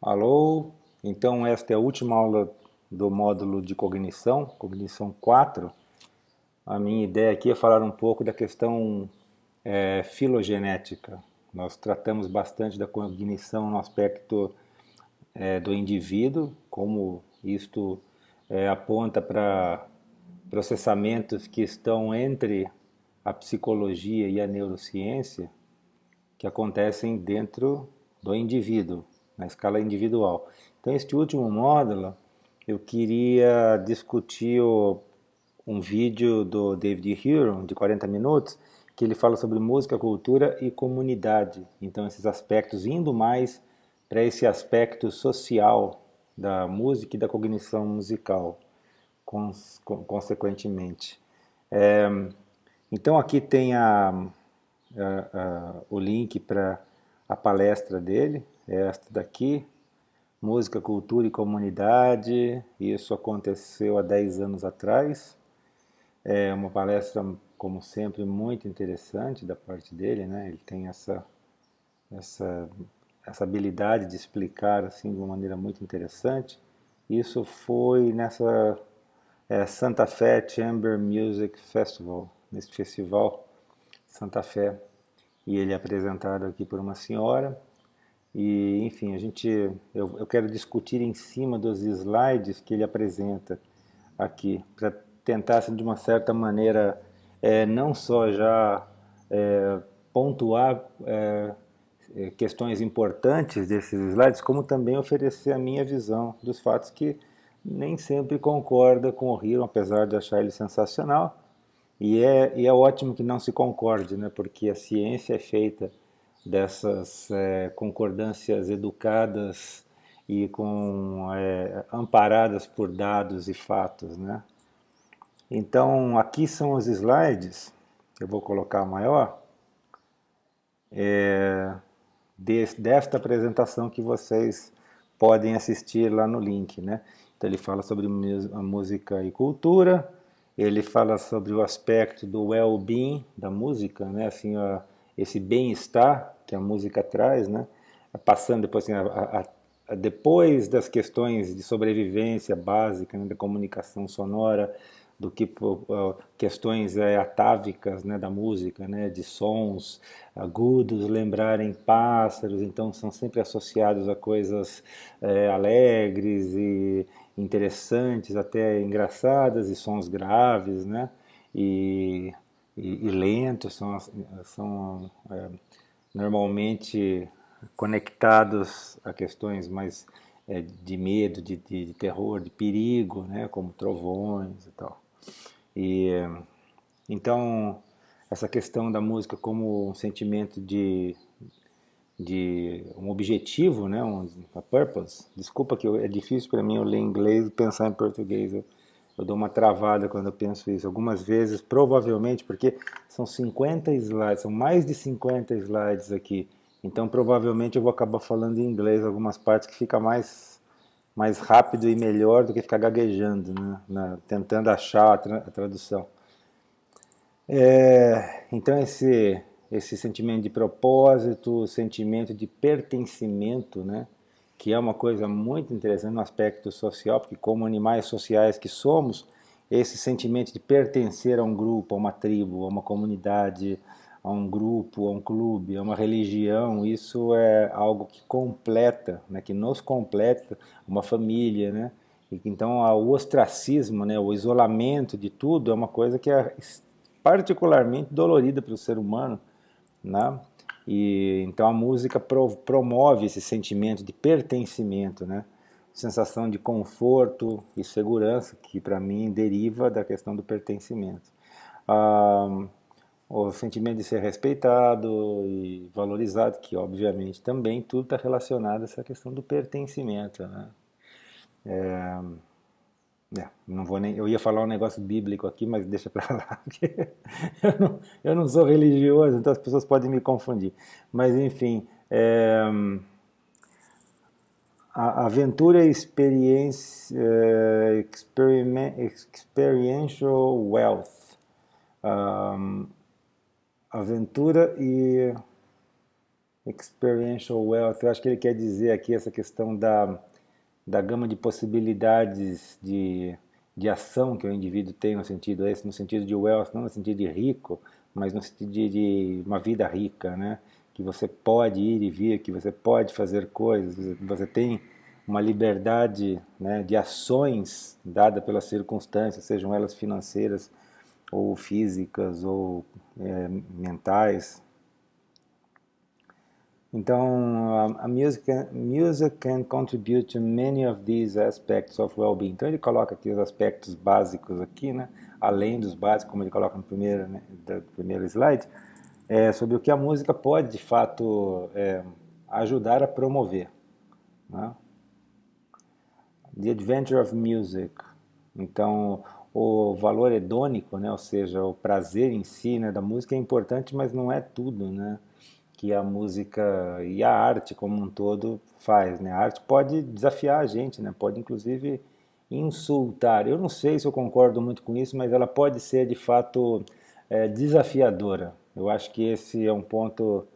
Alô? Então, esta é a última aula do módulo de cognição, cognição 4. A minha ideia aqui é falar um pouco da questão filogenética. Nós tratamos bastante da cognição no aspecto do indivíduo, como isto aponta para processamentos que estão entre a psicologia e a neurociência, que acontecem dentro do indivíduo, na escala individual. Então, este último módulo, eu queria discutir um vídeo do David Huron, de 40 minutos, que ele fala sobre música, cultura e comunidade. Então, esses aspectos, indo mais para esse aspecto social da música e da cognição musical, consequentemente. É, então, aqui tem o link para a palestra dele, é esta daqui, Música, Cultura e Comunidade. Isso aconteceu há 10 anos atrás. É uma palestra, como sempre, muito interessante da parte dele, né? Ele tem essa, essa habilidade de explicar assim de uma maneira muito interessante. Isso foi nessa Santa Fe Chamber Music Festival, nesse festival Santa Fé, e ele é apresentado aqui por uma senhora. E, enfim, eu quero discutir em cima dos slides que ele apresenta aqui, para tentar, assim, de uma certa maneira, não só já pontuar questões importantes desses slides, como também oferecer a minha visão dos fatos que nem sempre concorda com o Hiro, apesar de achar ele sensacional. E é ótimo que não se concorde, né? Porque a ciência é feita dessas concordâncias educadas e amparadas por dados e fatos, né? Então, aqui são os slides, eu vou colocar maior, desta apresentação que vocês podem assistir lá no link, né? Então ele fala sobre a música e cultura, ele fala sobre o aspecto do well-being da música, né? Assim, esse bem-estar que a música traz, né? Passando depois, assim, depois das questões de sobrevivência básica, né, da comunicação sonora, do que questões atávicas, né, da música, né, de sons agudos lembrarem pássaros, então são sempre associados a coisas alegres e interessantes, até engraçadas, e sons graves, né, e lentos, são normalmente conectados a questões mais de medo, de terror, de perigo, né, como trovões e tal. E então essa questão da música como um sentimento de um objetivo, né, uma purpose. Desculpa que é difícil para mim eu ler inglês e pensar em português. Eu dou uma travada quando eu penso isso. Algumas vezes, provavelmente, porque são 50 slides, são mais de 50 slides aqui. Então, provavelmente, eu vou acabar falando em inglês algumas partes que fica mais rápido e melhor do que ficar gaguejando, né? Tentando achar a tradução. Então, esse sentimento de propósito, sentimento de pertencimento, né? Que é uma coisa muito interessante no aspecto social, porque como animais sociais que somos, esse sentimento de pertencer a um grupo, a uma tribo, a uma comunidade, a um grupo, a um clube, a uma religião, isso é algo que completa, né, que nos completa, uma família, né? Então, o ostracismo, né, o isolamento de tudo é uma coisa que é particularmente dolorida para o ser humano, né? E então a música promove esse sentimento de pertencimento, né? Sensação de conforto e segurança que para mim deriva da questão do pertencimento. Ah, o sentimento de ser respeitado e valorizado, que obviamente também tudo está relacionado a essa questão do pertencimento, né? Não vou nem, eu ia falar um negócio bíblico aqui, mas deixa para lá, porque eu não sou religioso, então as pessoas podem me confundir. Mas enfim, a aventura e experience, experiential wealth. Um, aventura e Experiential wealth, eu acho que ele quer dizer aqui essa questão da gama de possibilidades de ação que o indivíduo tem no sentido esse, no sentido de wealth, não no sentido de rico, mas no sentido de uma vida rica, né? Que você pode ir e vir, que você pode fazer coisas, você tem uma liberdade, né, de ações dada pelas circunstâncias, sejam elas financeiras ou físicas ou mentais. Então, a music can contribute to many of these aspects of well-being. Então, ele coloca aqui os aspectos básicos aqui, né? Além dos básicos, como ele coloca no primeiro, né, do primeiro slide, sobre o que a música pode, de fato, ajudar a promover, né? The Adventure of Music. Então, o valor hedônico, né, ou seja, o prazer em si, né, da música é importante, mas não é tudo, né, que a música e a arte como um todo faz, né? A arte pode desafiar a gente, né? Pode inclusive insultar. Eu não sei se eu concordo muito com isso, mas ela pode ser de fato desafiadora. Eu acho que esse é um ponto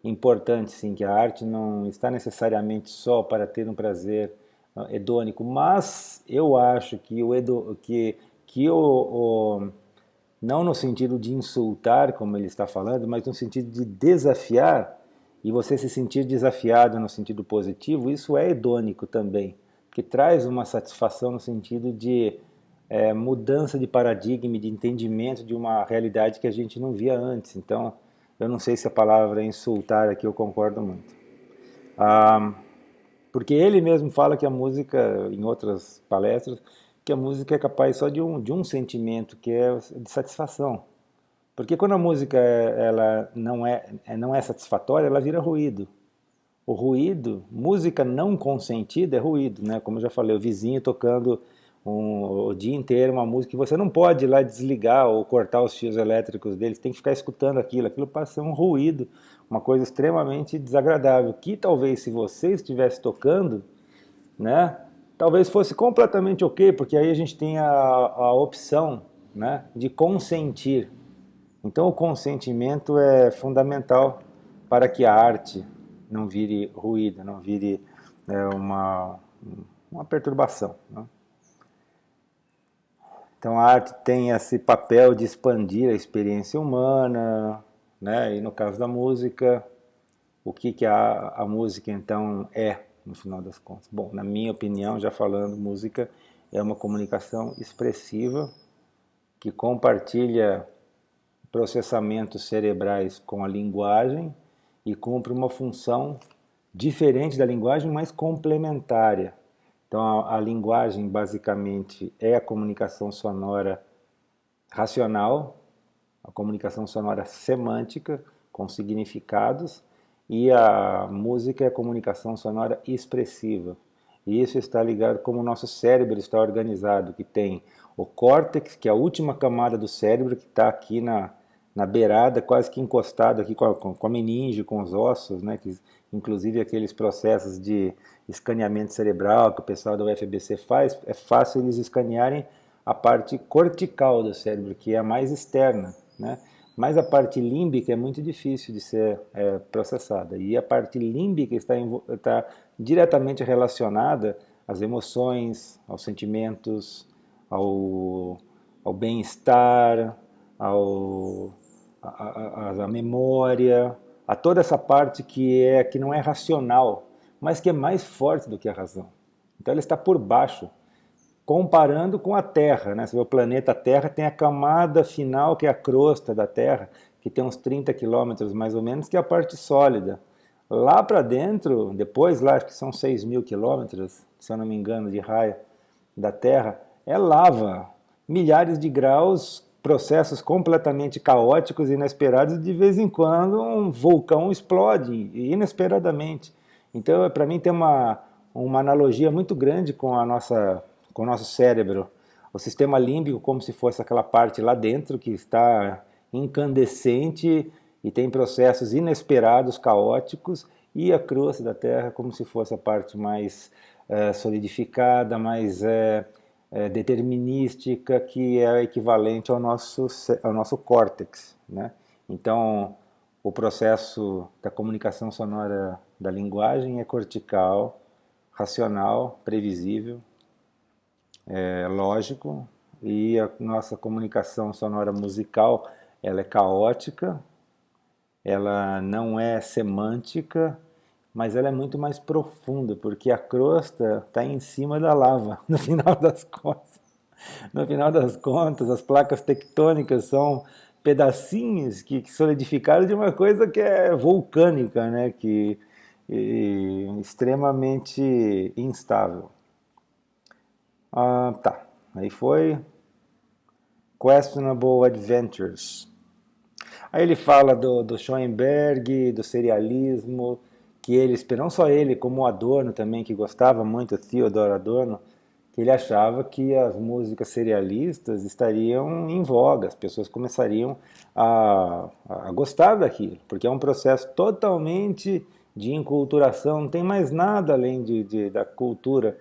importante, sim, que a arte não está necessariamente só para ter um prazer hedônico, mas eu acho que não no sentido de insultar, como ele está falando, mas no sentido de desafiar, e você se sentir desafiado no sentido positivo, isso é hedônico também, que traz uma satisfação no sentido de mudança de paradigma, de entendimento de uma realidade que a gente não via antes. Então, eu não sei se a palavra insultar aqui eu concordo muito. Ah, porque ele mesmo fala que a música, em outras palestras, que a música é capaz só de um sentimento, que é de satisfação. Porque quando a música ela não é satisfatória, ela vira ruído. O ruído, música não consentida é ruído, né? Como eu já falei, o vizinho tocando o dia inteiro uma música que você não pode ir lá desligar ou cortar os fios elétricos dele, você tem que ficar escutando aquilo. Aquilo passa a ser um ruído, uma coisa extremamente desagradável, que talvez se você estivesse tocando, né, talvez fosse completamente ok, porque aí a gente tem a opção, né, de consentir. Então, o consentimento é fundamental para que a arte não vire ruído, não vire uma perturbação, né? Então, a arte tem esse papel de expandir a experiência humana, né? E no caso da música, o que a música então é, no final das contas? Bom, na minha opinião, já falando, música é uma comunicação expressiva que compartilha processamentos cerebrais com a linguagem e cumpre uma função diferente da linguagem, mas complementária. Então, a linguagem basicamente é a comunicação sonora racional, a comunicação sonora semântica, com significados, e a música é a comunicação sonora expressiva. E isso está ligado como o nosso cérebro está organizado, que tem o córtex, que é a última camada do cérebro, que está aqui na beirada, quase que encostado aqui com a meninge, com os ossos, né? Que, inclusive aqueles processos de escaneamento cerebral que o pessoal da UFABC faz, é fácil eles escanearem a parte cortical do cérebro, que é a mais externa, né? Mas a parte límbica é muito difícil de ser processada. E a parte límbica está diretamente relacionada às emoções, aos sentimentos, ao, ao bem-estar, a memória, a toda essa parte que não é racional, mas que é mais forte do que a razão. Então ela está por baixo, comparando com a Terra, né? Você vê o planeta Terra tem a camada final, que é a crosta da Terra, que tem uns 30 quilômetros mais ou menos, que é a parte sólida. Lá para dentro, depois lá, acho que são 6.000 quilômetros, se eu não me engano, de raio da Terra, é lava, milhares de graus, processos completamente caóticos, inesperados, e de vez em quando um vulcão explode inesperadamente. Então, para mim, tem uma analogia muito grande com o nosso cérebro. O sistema límbico como se fosse aquela parte lá dentro que está incandescente e tem processos inesperados, caóticos, e a crosta da Terra como se fosse a parte mais solidificada, mais determinística, que é equivalente ao nosso córtex, né? Então, o processo da comunicação sonora da linguagem é cortical, racional, previsível, lógico, e a nossa comunicação sonora musical, ela é caótica, ela não é semântica, mas ela é muito mais profunda, porque a crosta está em cima da lava, no final das contas. No final das contas, as placas tectônicas são pedacinhos que solidificaram de uma coisa que é vulcânica, né? Extremamente instável. Tá. Aí foi Questionable Adventures. Aí ele fala do Schoenberg, do serialismo, que ele, não só ele, como o Adorno também, que gostava muito, Theodor Adorno, que ele achava que as músicas serialistas estariam em voga, as pessoas começariam a gostar daquilo, porque é um processo totalmente de enculturação, não tem mais nada além da cultura.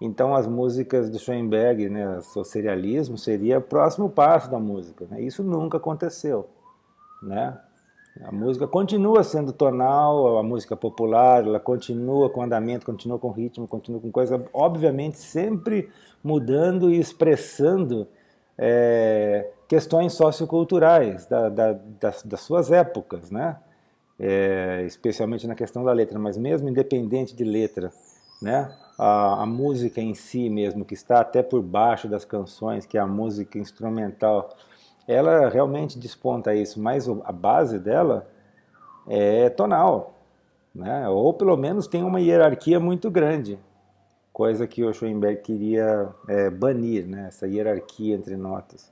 Então as músicas do Schoenberg, né, o serialismo, seria o próximo passo da música. Né? Isso nunca aconteceu. Né? A música continua sendo tonal, a música popular, ela continua com andamento, continua com ritmo, continua com coisa, obviamente sempre mudando e expressando questões socioculturais das suas épocas, né? Especialmente na questão da letra, mas mesmo independente de letra, né? A música em si mesmo, que está até por baixo das canções, que é a música instrumental, ela realmente desponta isso, mas a base dela é tonal, né? Ou pelo menos tem uma hierarquia muito grande, coisa que o Schoenberg queria banir, né? Essa hierarquia entre notas,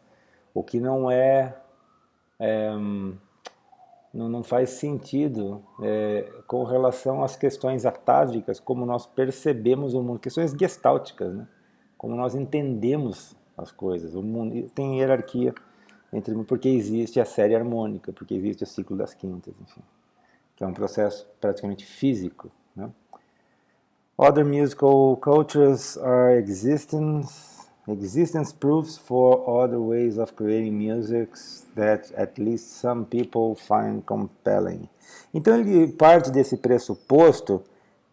o que não faz sentido com relação às questões atávicas, como nós percebemos o mundo, questões gestálticas, né? Como nós entendemos as coisas. O mundo tem hierarquia porque existe a série harmônica, porque existe o ciclo das quintas, enfim, que é um processo praticamente físico. Né? Other musical cultures are existence proofs for other ways of creating music that at least some people find compelling. Então ele parte desse pressuposto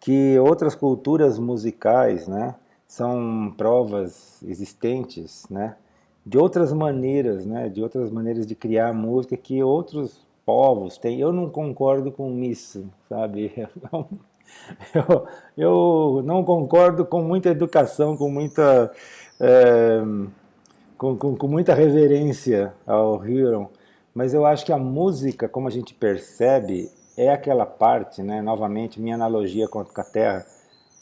que outras culturas musicais, né, são provas existentes, né, de outras maneiras, né, de outras maneiras de criar música que outros povos têm. Eu não concordo com isso, sabe? Eu não concordo com muita educação, com muita é, com muita reverência ao Huron, mas eu acho que a música, como a gente percebe, é aquela parte, né? Novamente, minha analogia com a Terra,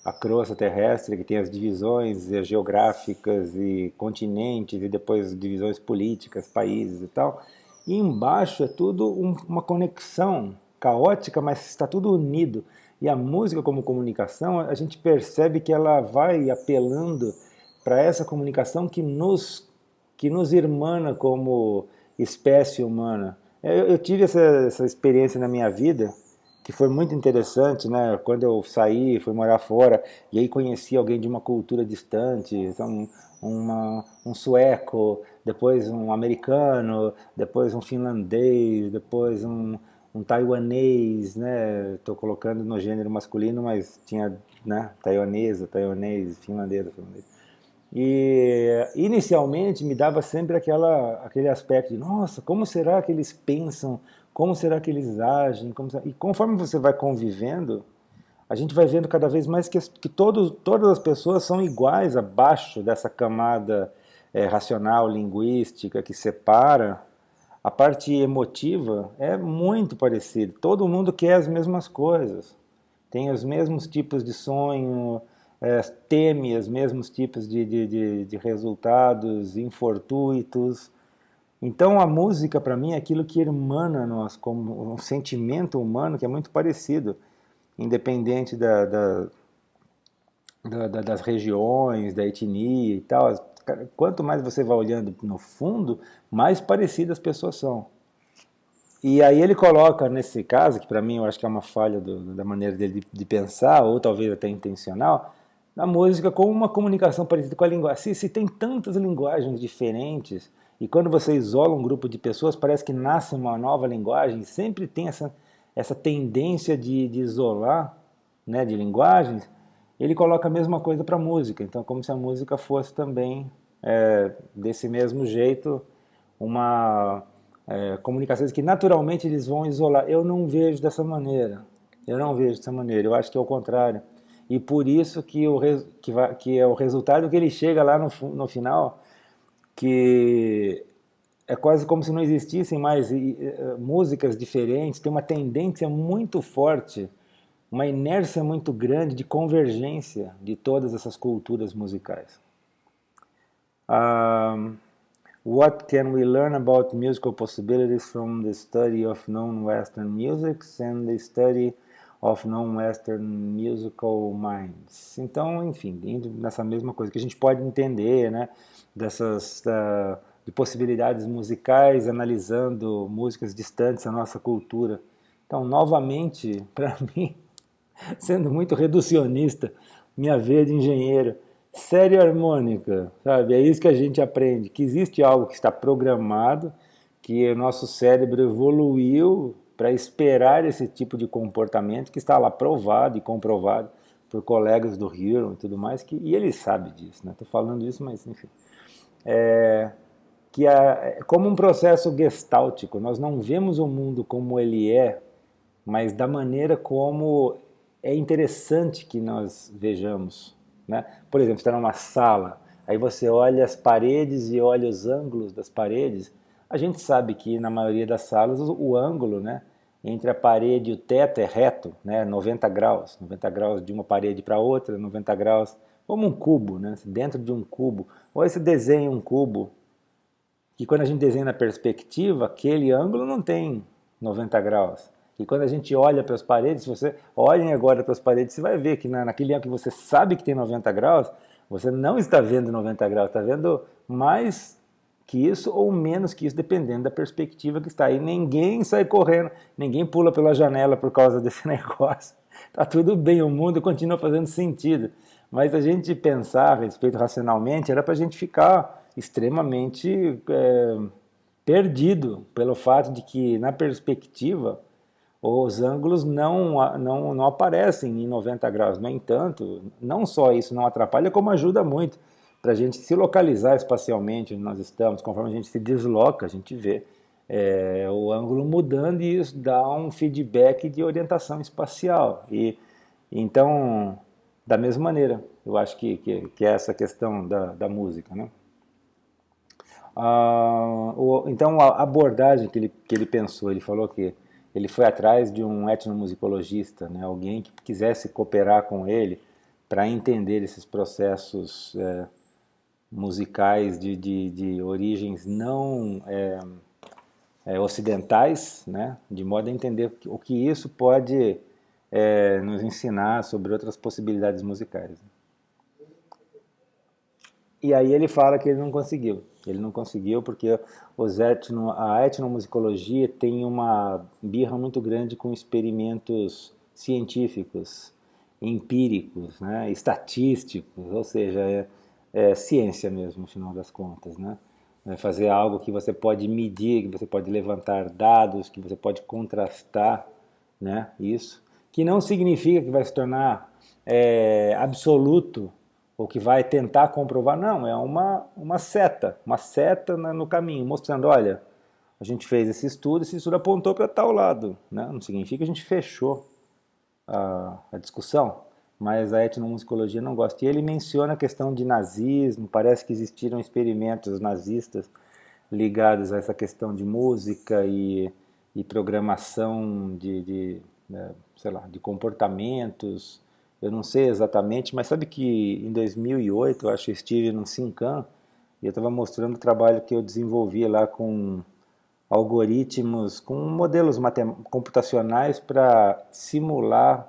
a crosta terrestre, que tem as divisões geográficas e continentes, e depois divisões políticas, países e tal. E embaixo é tudo uma conexão caótica, mas está tudo unido. E a música como comunicação, a gente percebe que ela vai apelando para essa comunicação que nos irmana como espécie humana. Eu tive essa experiência na minha vida, que foi muito interessante, né? Quando eu saí, fui morar fora, e aí conheci alguém de uma cultura distante, então, um sueco, depois um americano, depois um finlandês, depois um taiwanês, né? Estou colocando no gênero masculino, mas tinha, né? Taiwanês, finlandesa, finlandês. E inicialmente me dava sempre aquele aspecto de, nossa, como será que eles pensam? Como será que eles agem? E conforme você vai convivendo, a gente vai vendo cada vez mais que todas as pessoas são iguais abaixo dessa camada racional, linguística, que separa. A parte emotiva é muito parecida. Todo mundo quer as mesmas coisas, tem os mesmos tipos de sonho, teme os mesmos tipos de resultados infortuitos. Então a música para mim é aquilo que emana nós, como um sentimento humano que é muito parecido, independente das regiões, da etnia e tal. Quanto mais você vai olhando no fundo, mais parecidas as pessoas são. E aí ele coloca nesse caso, que para mim eu acho que é uma falha da maneira dele de pensar, ou talvez até intencional, a música como uma comunicação parecida com a linguagem. Se tem tantas linguagens diferentes E quando você isola um grupo de pessoas, parece que nasce uma nova linguagem, sempre tem essa tendência de isolar, né, de linguagens. Ele coloca a mesma coisa para a música, então como se a música fosse também, desse mesmo jeito, uma comunicações que naturalmente eles vão isolar. Eu não vejo dessa maneira, eu não vejo dessa maneira, eu acho que é o contrário. E por isso que é o resultado que ele chega lá no final, que é quase como se não existissem mais músicas diferentes, tem uma tendência muito forte, uma inércia muito grande de convergência de todas essas culturas musicais. Um, what can we learn about musical possibilities from the study of non-Western musics and the study of non-Western musical minds? Então, enfim, indo nessa mesma coisa que a gente pode entender, né, de possibilidades musicais, analisando músicas distantes da nossa cultura. Então, novamente, para mim, sendo muito reducionista, minha veia de engenheiro, série harmônica, sabe? É isso que a gente aprende, que existe algo que está programado, que o nosso cérebro evoluiu para esperar esse tipo de comportamento que está lá provado e comprovado por colegas do Hero e tudo mais, e ele sabe disso, né? Estou falando isso, mas enfim. Como um processo gestáltico, nós não vemos o mundo como ele é, mas da maneira como é interessante que nós vejamos, né? Por exemplo, você está numa sala, aí você olha as paredes e olha os ângulos das paredes. A gente sabe que na maioria das salas o ângulo, né, entre a parede e o teto é reto, né, 90 graus de uma parede para outra, 90 graus, como um cubo, né, dentro de um cubo. Ou aí você desenha um cubo, que quando a gente desenha na perspectiva, aquele ângulo não tem 90 graus. E quando a gente olha para as paredes, se você olhem agora para as paredes, você vai ver que naquele ângulo que você sabe que tem 90 graus, você não está vendo 90 graus, está vendo mais que isso ou menos que isso, dependendo da perspectiva que está aí. Ninguém sai correndo, ninguém pula pela janela por causa desse negócio. Está tudo bem, o mundo continua fazendo sentido. Mas a gente pensar a respeito racionalmente era para a gente ficar extremamente perdido pelo fato de que, na perspectiva, os ângulos não aparecem em 90 graus. No entanto, não só isso não atrapalha, como ajuda muito para a gente se localizar espacialmente onde nós estamos. Conforme a gente se desloca, a gente vê o ângulo mudando e isso dá um feedback de orientação espacial. E então, da mesma maneira, eu acho que é essa questão da música, né? Então, a abordagem que ele pensou, ele falou que ele foi atrás de um etnomusicologista, né, alguém que quisesse cooperar com ele para entender esses processos musicais de origens não ocidentais, né, de modo a entender o que isso pode nos ensinar sobre outras possibilidades musicais. E aí ele fala que ele não conseguiu. Ele não conseguiu porque a etnomusicologia tem uma birra muito grande com experimentos científicos, empíricos, né, estatísticos, ou seja, é ciência mesmo, no final das contas, né? É fazer algo que você pode medir, que você pode levantar dados, que você pode contrastar, né? Isso, que não significa que vai se tornar absoluto ou que vai tentar comprovar, não, é uma seta no caminho, mostrando, olha, a gente fez esse estudo apontou para tal lado, né? Não significa que a gente fechou a discussão, mas a etnomusicologia não gosta. E ele menciona a questão de nazismo, parece que existiram experimentos nazistas ligados a essa questão de música e programação sei lá, de comportamentos. Eu não sei exatamente, mas sabe que em 2008, eu acho que eu estive no Sincan e eu estava mostrando o trabalho que eu desenvolvi lá com algoritmos, com modelos computacionais para simular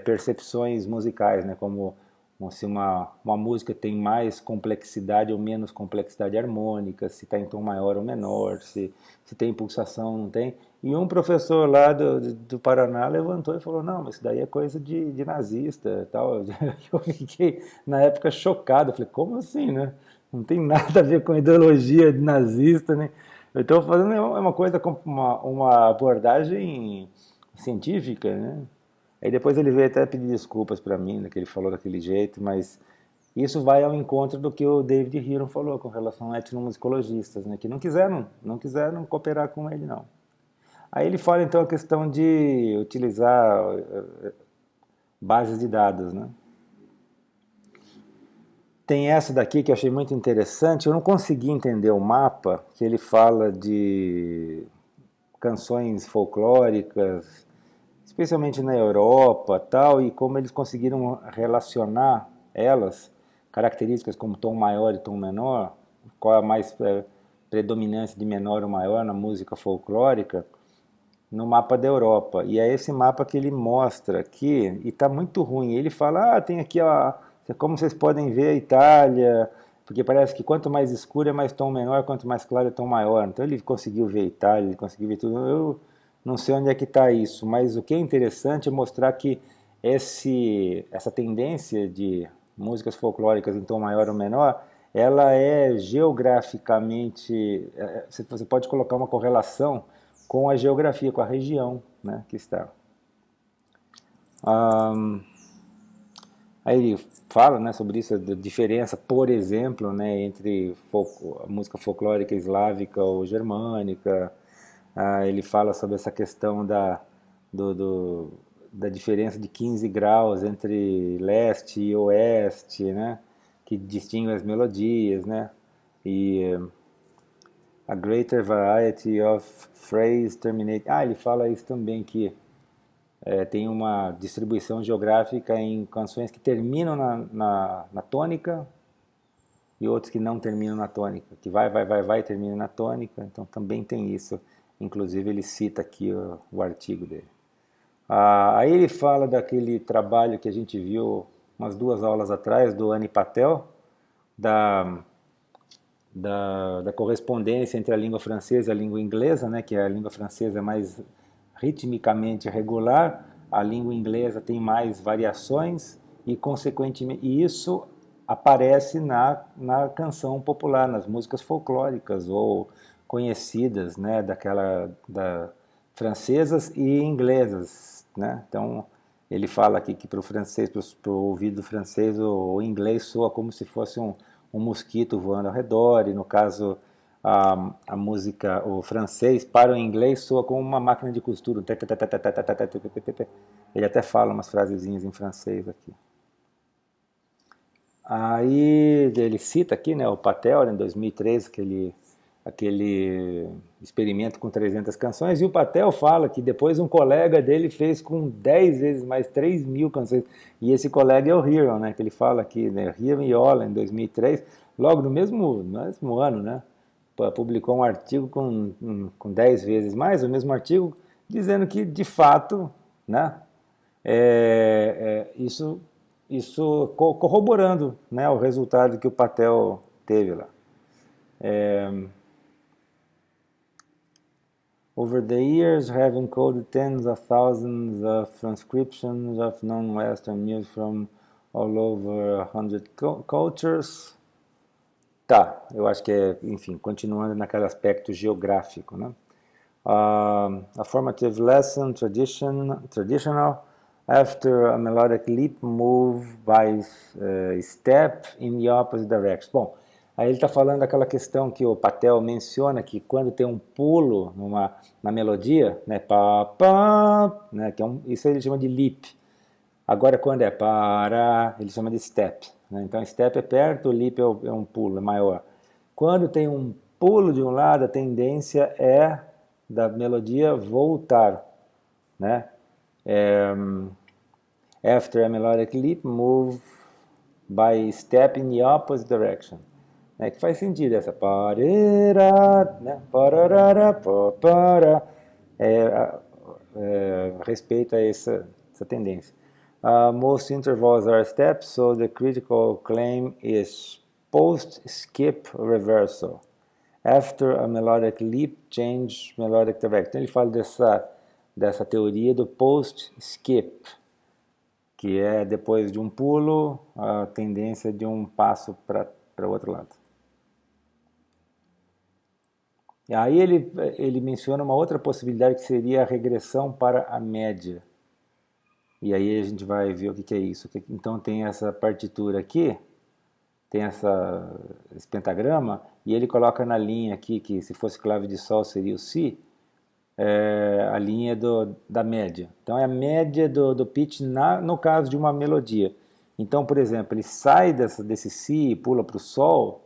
percepções musicais, né? Como se uma música tem mais complexidade ou menos complexidade harmônica, se está em tom maior ou menor, se tem pulsação ou não tem. E um professor lá do Paraná levantou e falou, não, mas isso daí é coisa de nazista e tal. Eu fiquei, na época, chocado. Eu falei, como assim, né? Não tem nada a ver com ideologia nazista, né? Eu estou fazendo uma coisa com uma abordagem científica, né? Aí depois ele veio até pedir desculpas para mim, né, que ele falou daquele jeito, mas isso vai ao encontro do que o David Huron falou com relação a etnomusicologistas, né, que não quiseram cooperar com ele, não. Aí ele fala então a questão de utilizar bases de dados, né? Tem essa daqui que eu achei muito interessante. Eu não consegui entender o mapa, que ele fala de canções folclóricas, especialmente na Europa, tal, e como eles conseguiram relacionar elas, características como tom maior e tom menor, qual a mais predominância de menor ou maior na música folclórica, no mapa da Europa. E é esse mapa que ele mostra aqui, e está muito ruim. Ele fala, tem aqui, ó, como vocês podem ver, a Itália, porque parece que quanto mais escuro é mais tom menor, quanto mais claro é tom maior. Então ele conseguiu ver a Itália, ele conseguiu ver tudo. Eu não sei onde é que está isso, mas o que é interessante é mostrar que essa tendência de músicas folclóricas em tom maior ou menor, ela é geograficamente, você pode colocar uma correlação com a geografia, com a região, né, que está. Um, Aí ele fala, né, sobre isso, a diferença, por exemplo, né, entre a música folclórica eslávica ou germânica. Ele fala sobre essa questão do, do, da diferença de 15 graus entre leste e oeste, né, que distingue as melodias, né, e a greater variety of phrase terminate. Ele fala isso também, que tem uma distribuição geográfica em canções que terminam na tônica e outros que não terminam na tônica, que vai e termina na tônica, então também tem isso. Inclusive ele cita aqui o artigo dele. Aí ele fala daquele trabalho que a gente viu umas 2 aulas atrás, do Ani Patel, da, da correspondência entre a língua francesa e a língua inglesa, né, que a língua francesa é mais ritmicamente regular, a língua inglesa tem mais variações e, consequentemente, isso aparece na canção popular, nas músicas folclóricas ou conhecidas, né, francesas e inglesas, né? Então ele fala aqui que para o francês, para o ouvido francês, o inglês soa como se fosse um mosquito voando ao redor, e no caso a música, o francês, para o inglês soa como uma máquina de costura. Ele até fala umas frasezinhas em francês aqui. Aí ele cita aqui, né, o Patel, em 2013, aquele experimento com 300 canções, e o Patel fala que depois um colega dele fez com 10 vezes mais, 3.000 canções, e esse colega é o Huron, né, que ele fala aqui, né, Huron e Ola, em 2003, logo no mesmo ano, né, publicou um artigo com 10 vezes mais, o mesmo artigo, dizendo que, de fato, né, isso corroborando, né, o resultado que o Patel teve lá. Over the years, have encoded tens of thousands of transcriptions of non-Western music from all over 100 cultures. Tá, eu acho que enfim, continuando naquele aspecto geográfico, né? A formative lesson, traditional, after a melodic leap, move by step in the opposite direction. Bom, aí ele está falando daquela questão que o Patel menciona, que quando tem um pulo na melodia, né, pá, pá, né, isso ele chama de leap. Agora, quando é para, ele chama de step, né? Então, step é perto, o leap é um pulo, é maior. Quando tem um pulo de um lado, a tendência é da melodia voltar, né? After a melodic leap, move by step in the opposite direction. Que faz sentido essa parará, né? Parará, pará, respeito a essa tendência. Most intervals are steps, so the critical claim is post, skip, reversal. After a melodic leap, change melodic direction. Ele fala dessa teoria do post, skip, que é depois de um pulo, a tendência de um passo para o outro lado. E aí ele menciona uma outra possibilidade que seria a regressão para a média. E aí a gente vai ver o que é isso. Então tem essa partitura aqui, tem esse pentagrama, e ele coloca na linha aqui, que se fosse clave de sol seria o Si, a linha da média. Então é a média do pitch no caso de uma melodia. Então, por exemplo, ele sai desse Si e pula para o Sol,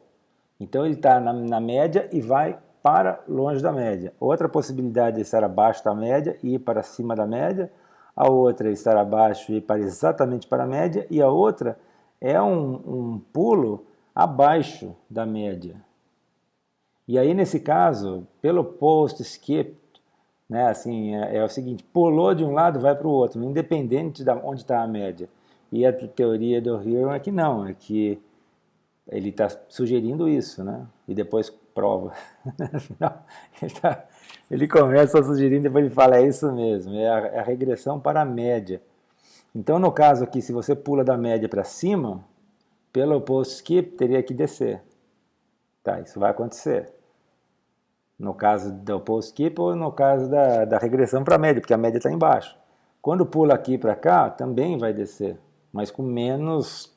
então ele está na média e vai para longe da média. Outra possibilidade é estar abaixo da média e ir para cima da média, a outra é estar abaixo e ir para exatamente para a média, e a outra é um pulo abaixo da média. E aí, nesse caso, pelo post-skip, né, assim, é o seguinte, pulou de um lado, vai para o outro, independente de onde está a média. E a teoria do Hero é que não, é que ele está sugerindo isso, né? E depois prova. Ele começa sugerindo, depois ele fala, é isso mesmo, é a regressão para a média. Então, no caso aqui, se você pula da média para cima, pelo post-skip, teria que descer. Tá, isso vai acontecer. No caso do post-skip ou no caso da regressão para a média, porque a média está embaixo. Quando pula aqui para cá, também vai descer, mas com menos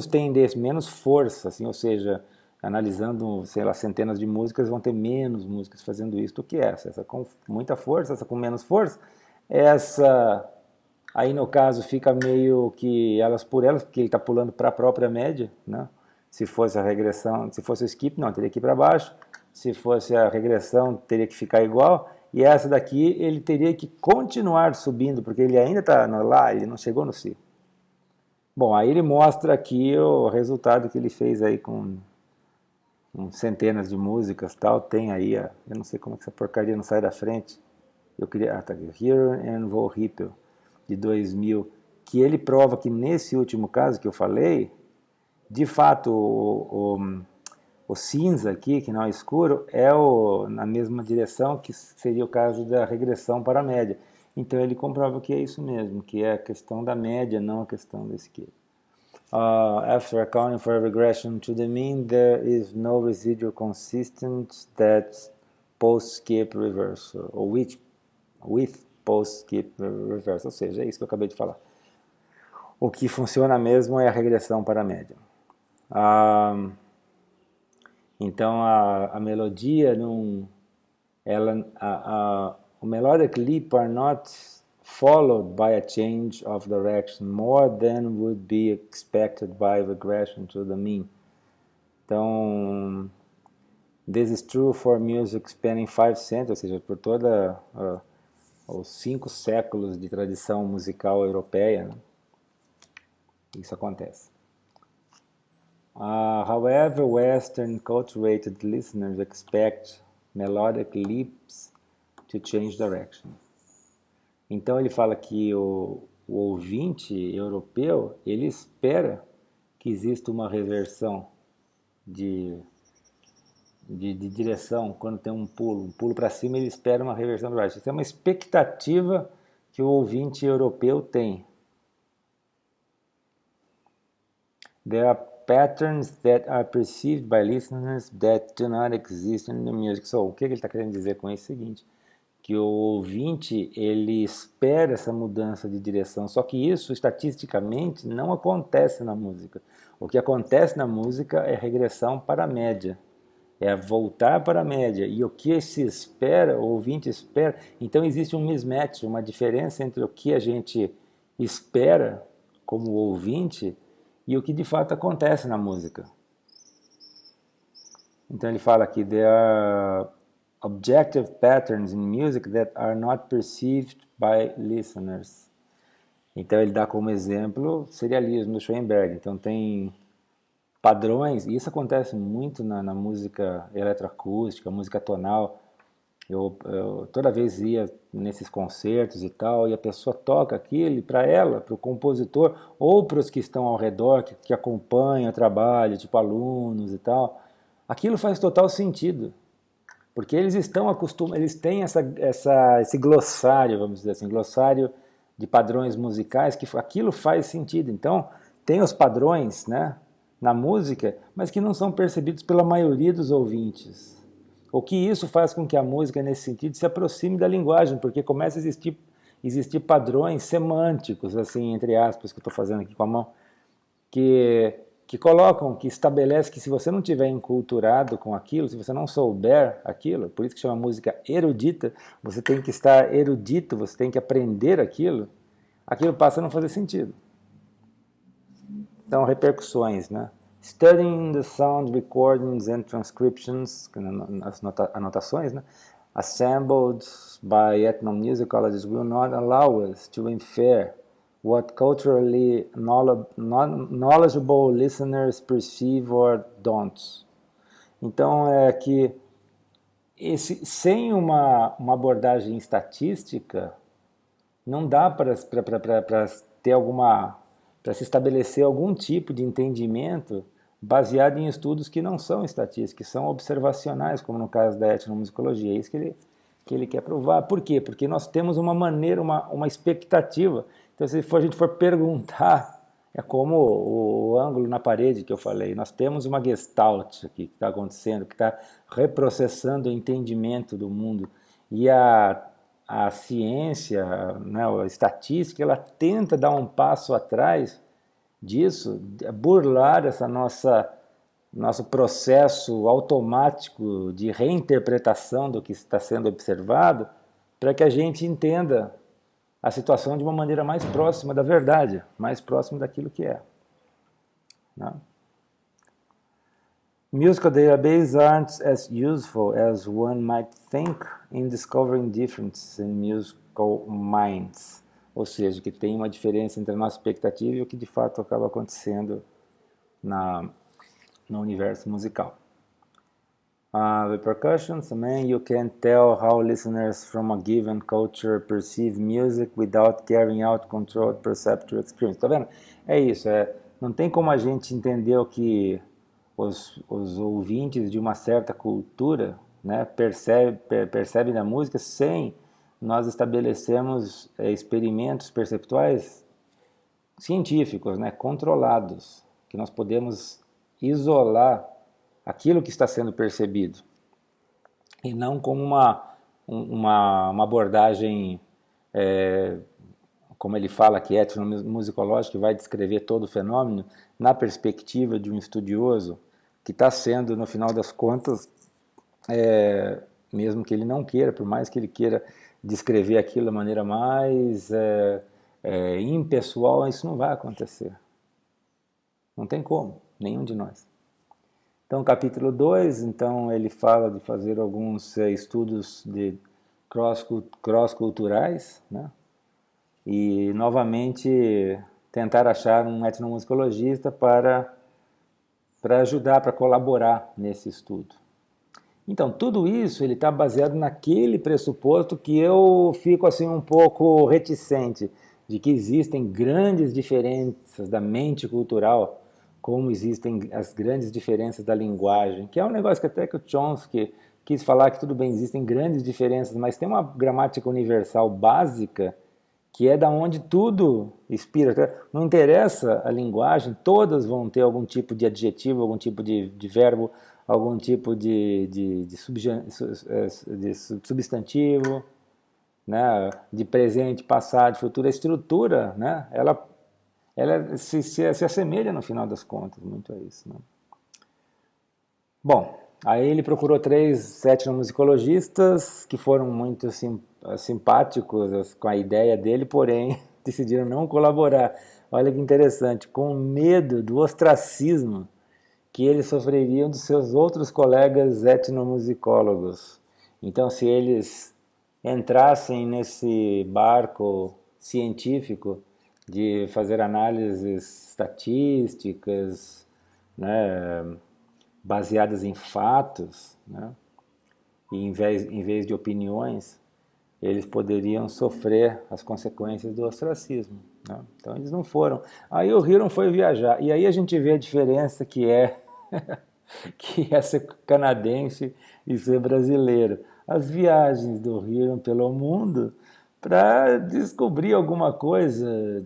tendência, menos força, assim, ou seja, analisando, sei lá, centenas de músicas, vão ter menos músicas fazendo isso do que essa com muita força, essa com menos força, essa aí no caso fica meio que elas por elas, porque ele está pulando para a própria média, né? Se fosse a regressão, se fosse o skip, não, teria que ir para baixo, se fosse a regressão, teria que ficar igual, e essa daqui ele teria que continuar subindo, porque ele ainda está lá, ele não chegou no si. Bom, aí ele mostra aqui o resultado que ele fez aí com centenas de músicas e tal. Tem aí, eu não sei como é que essa porcaria não sai da frente. Eu queria, tá aqui, Here and Vol Hippel, de 2000, que ele prova que nesse último caso que eu falei, de fato o cinza aqui, que não é escuro, é na mesma direção que seria o caso da regressão para a média. Então ele comprova que é isso mesmo, que é a questão da média, não a questão da esquerda. After accounting for a regression to the mean, there is no residual consistent that post-skip reversal, ou with post-skip reversal, ou seja, é isso que eu acabei de falar. O que funciona mesmo é a regressão para a média. Então a melodia não, o melodic leap are not followed by a change of direction more than would be expected by regression to the mean. Então, this is true for music spanning 5 centuries, ou seja, por toda os 5 séculos de tradição musical europeia, né? Isso acontece. However, Western cultivated listeners expect melodic leaps to change direction. Então ele fala que o ouvinte europeu, ele espera que exista uma reversão de direção quando tem um pulo para cima, ele espera uma reversão para baixo. Isso é uma expectativa que o ouvinte europeu tem. There are patterns that are perceived by listeners that do not exist in the music. So, o que ele está querendo dizer com isso é o seguinte, que o ouvinte, ele espera essa mudança de direção, só que isso, estatisticamente, não acontece na música. O que acontece na música é regressão para a média, é voltar para a média, e o que se espera, o ouvinte espera, então existe um mismatch, uma diferença entre o que a gente espera como ouvinte e o que de fato acontece na música. Então ele fala aqui, there are objective patterns in music that are not perceived by listeners. Então ele dá como exemplo serialismo do Schoenberg. Então tem padrões, e isso acontece muito na música eletroacústica, música tonal. Eu toda vez ia nesses concertos e tal, e a pessoa toca aquilo para ela, para o compositor, ou para os que estão ao redor, que acompanham o trabalho, tipo alunos e tal. Aquilo faz total sentido, porque eles estão acostumados, eles têm esse glossário, vamos dizer assim, glossário de padrões musicais, que aquilo faz sentido. Então, tem os padrões, né, na música, mas que não são percebidos pela maioria dos ouvintes. O que isso faz com que a música, nesse sentido, se aproxime da linguagem, porque começa a existir padrões semânticos, assim, entre aspas, que eu estou fazendo aqui com a mão, que, que colocam, que estabelecem que se você não tiver enculturado com aquilo, se você não souber aquilo, por isso que chama música erudita, você tem que estar erudito, você tem que aprender aquilo passa a não fazer sentido. Então, repercussões, né? Studying the sound recordings and transcriptions, as anotações, né? Assembled by ethnomusicologists will not allow us to infer what culturally knowledgeable listeners perceive or don't. Então, é que sem uma abordagem estatística, não dá para ter alguma, para se estabelecer algum tipo de entendimento baseado em estudos que não são estatísticos, que são observacionais, como no caso da etnomusicologia. É isso que ele quer provar. Por quê? Porque nós temos uma maneira, uma expectativa. Então, se a gente for perguntar, é como o ângulo na parede que eu falei, nós temos uma gestalt aqui que está acontecendo, que está reprocessando o entendimento do mundo. E a ciência, né, a estatística, ela tenta dar um passo atrás disso, burlar essa nosso processo automático de reinterpretação do que está sendo observado, para que a gente entenda a situação de uma maneira mais próxima da verdade, mais próxima daquilo que é. Né? Musical databases aren't as useful as one might think in discovering differences in musical minds. Ou seja, que tem uma diferença entre a nossa expectativa e o que de fato acaba acontecendo no universo musical. Repercussions, também, you can tell how listeners from a given culture perceive music without carrying out controlled perceptual experience. Tá vendo? É isso, não tem como a gente entender o que os ouvintes de uma certa cultura, né, percebem da música sem nós estabelecermos experimentos perceptuais científicos, né, controlados, que nós podemos isolar aquilo que está sendo percebido e não como uma abordagem, como ele fala, que é etnomusicológica, que vai descrever todo o fenômeno na perspectiva de um estudioso que está sendo, no final das contas, mesmo que ele não queira, por mais que ele queira descrever aquilo da maneira mais impessoal, isso não vai acontecer. Não tem como, nenhum de nós. Então, capítulo 2, então, ele fala de fazer alguns estudos de cross-culturais, né? E, novamente, tentar achar um etnomusicologista para ajudar, para colaborar nesse estudo. Então, tudo isso ele está baseado naquele pressuposto que eu fico assim um pouco reticente, de que existem grandes diferenças da mente cultural, como existem as grandes diferenças da linguagem, que é um negócio que até que o Chomsky quis falar que tudo bem, existem grandes diferenças, mas tem uma gramática universal básica que é da onde tudo inspira. Não interessa a linguagem, todas vão ter algum tipo de adjetivo, algum tipo de verbo, algum tipo de substantivo, né, de presente, passado, futuro. A estrutura, né, ela se assemelha no final das contas, muito a isso. Né? Bom, aí ele procurou 3 etnomusicologistas que foram muito simpáticos com a ideia dele, porém decidiram não colaborar. Olha que interessante, com medo do ostracismo que eles sofreriam dos seus outros colegas etnomusicólogos. Então, se eles entrassem nesse barco científico de fazer análises estatísticas, né, baseadas em fatos, né, e em vez de opiniões, eles poderiam sofrer as consequências do ostracismo. Né? Então eles não foram. Aí o Hiram foi viajar. E aí a gente vê a diferença que é ser canadense e ser brasileiro. As viagens do Hiram pelo mundo para descobrir alguma coisa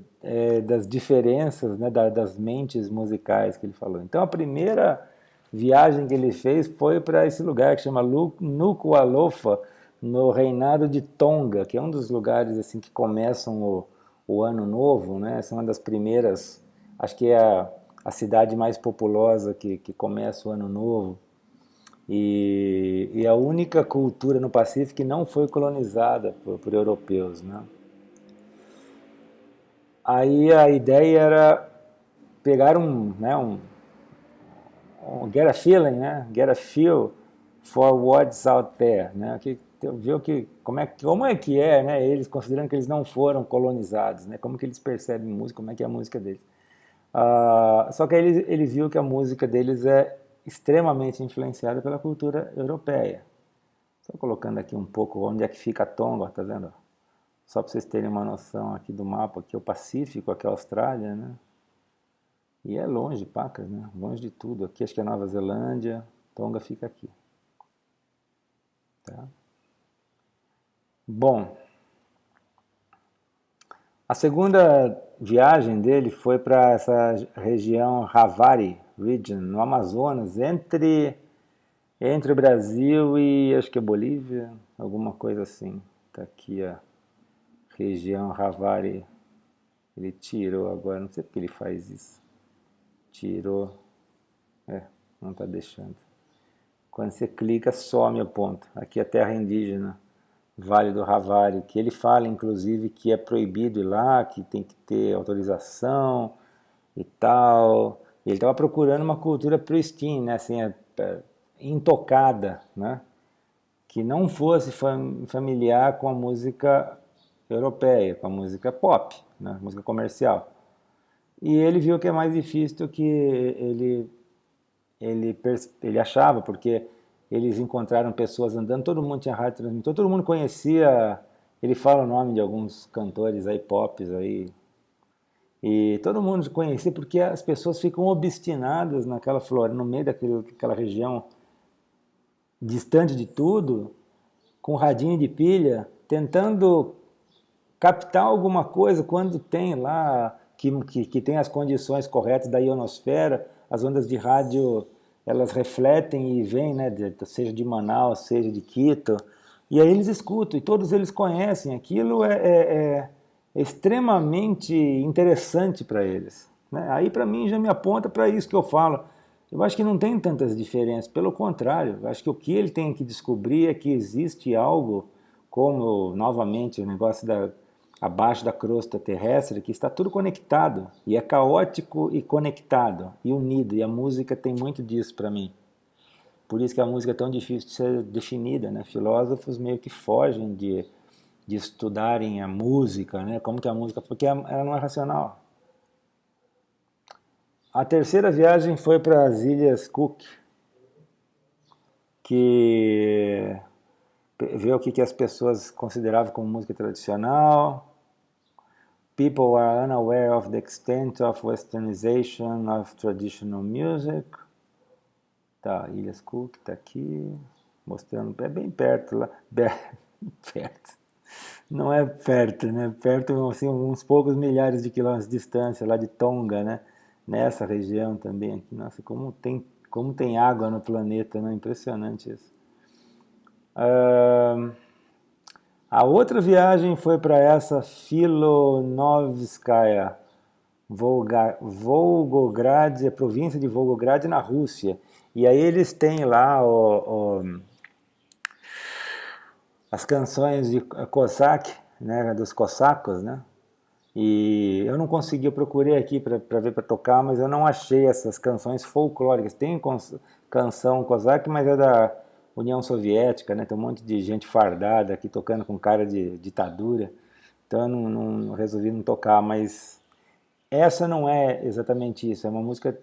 das diferenças, né, das mentes musicais que ele falou. Então a primeira viagem que ele fez foi para esse lugar que chama Nuku'alofa, no reinado de Tonga, que é um dos lugares assim que começam o ano novo, né? Essa é uma das primeiras, acho que é a cidade mais populosa que começa o ano novo. E a única cultura no Pacífico que não foi colonizada por europeus, né? Aí a ideia era pegar get a feeling, né? Get a feel for what's out there, né? Ver como é que é, né? Eles considerando que eles não foram colonizados, né? Como que eles percebem música, como é que é a música deles. Só que aí ele viu que a música deles é extremamente influenciada pela cultura europeia. Estou colocando aqui um pouco onde é que fica Tonga, tá vendo? Só para vocês terem uma noção aqui do mapa, aqui é o Pacífico, aqui é a Austrália, né? E é longe, pacas, né? Longe de tudo. Aqui acho que é Nova Zelândia, Tonga fica aqui, tá? Bom, a segunda viagem dele foi para essa região Havari Region, no Amazonas, entre o Brasil e acho que é Bolívia, alguma coisa assim. Tá aqui a região Havari. Ele tirou agora, não sei porque ele faz isso. Tirou, não está deixando. Quando você clica, some a ponta. Aqui é a terra indígena, Vale do Ravari, que ele fala, inclusive, que é proibido ir lá, que tem que ter autorização e tal. Ele estava procurando uma cultura pristine, né? Assim, intocada, né? Que não fosse familiar com a música europeia, com a música pop, né? Música comercial. E ele viu que é mais difícil do que ele achava, porque eles encontraram pessoas andando, todo mundo tinha rádio transmissor, todo mundo conhecia, ele fala o nome de alguns cantores aí, pops aí, e todo mundo conhecia porque as pessoas ficam obstinadas naquela floresta, no meio daquela região distante de tudo, com radinho de pilha, tentando captar alguma coisa quando tem lá, que tem as condições corretas da ionosfera, as ondas de rádio elas refletem e vêm, né, seja de Manaus, seja de Quito, e aí eles escutam, e todos eles conhecem, aquilo é extremamente interessante para eles. Né? Aí para mim já me aponta para isso que eu falo. Eu acho que não tem tantas diferenças, pelo contrário, eu acho que o que ele tem que descobrir é que existe algo, como novamente o negócio abaixo da crosta terrestre, que está tudo conectado, e é caótico e conectado, e unido, e a música tem muito disso para mim. Por isso que a música é tão difícil de ser definida, né? Filósofos meio que fogem de estudarem a música, né? Como que a música, porque ela não é racional. A terceira viagem foi para as Ilhas Cook, que ver o que as pessoas consideravam como música tradicional. People are unaware of the extent of westernization of traditional music. Tá, Ilhas Cook tá aqui, mostrando, é bem perto lá, perto. Não é perto, né? Perto, assim, uns poucos milhares de quilômetros de distância, lá de Tonga, né? Nessa região também aqui. Nossa, como tem água no planeta, né? Impressionante isso. A outra viagem foi para essa Filonovskaya, Volgograd, a província de Volgograd na Rússia. E aí eles têm lá as canções de Cossack, né, dos cossacos, né? E eu não consegui, eu procurei aqui para ver para tocar, mas eu não achei essas canções folclóricas. Tem canção cosaque, mas é da União Soviética, né? Tem um monte de gente fardada aqui tocando com cara de ditadura. Então eu não resolvi não tocar, mas essa não é exatamente isso. É uma música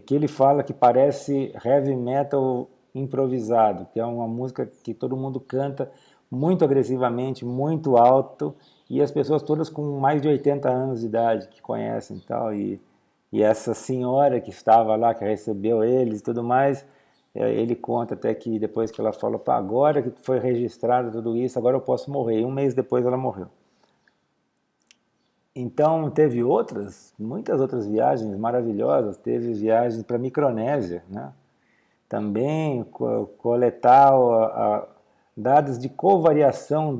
que ele fala que parece heavy metal improvisado, que é uma música que todo mundo canta muito agressivamente, muito alto, e as pessoas todas com mais de 80 anos de idade que conhecem e tal, e essa senhora que estava lá, que recebeu eles e tudo mais, ele conta até que depois que ela falou, pá, agora que foi registrado tudo isso, agora eu posso morrer. E um mês depois ela morreu. Então teve muitas outras viagens maravilhosas. Teve viagens para a Micronésia, né? também coletar dados de covariação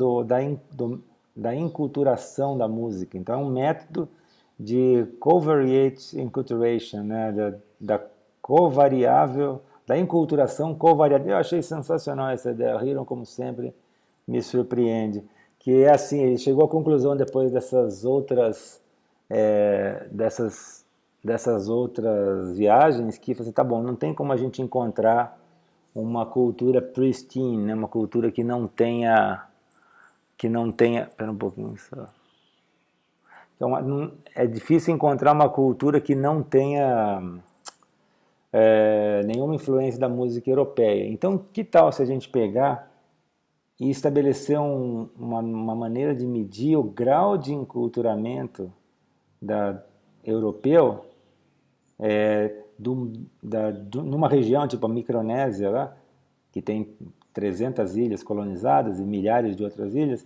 da inculturação da música. Então é um método de covariate enculturation, né? da covariável, da inculturação covariável. Eu achei sensacional essa ideia. O Hiron, como sempre, me surpreende. Que é assim, ele chegou à conclusão depois dessas outras dessas outras viagens que assim, tá bom, não tem como a gente encontrar uma cultura pristine, né? Uma cultura espera um pouquinho só. Então, é difícil encontrar uma cultura que não tenha nenhuma influência da música europeia. Então, que tal se a gente pegar e estabelecer uma maneira de medir o grau de enculturamento europeu numa região tipo a Micronésia, lá, que tem 300 ilhas colonizadas e milhares de outras ilhas,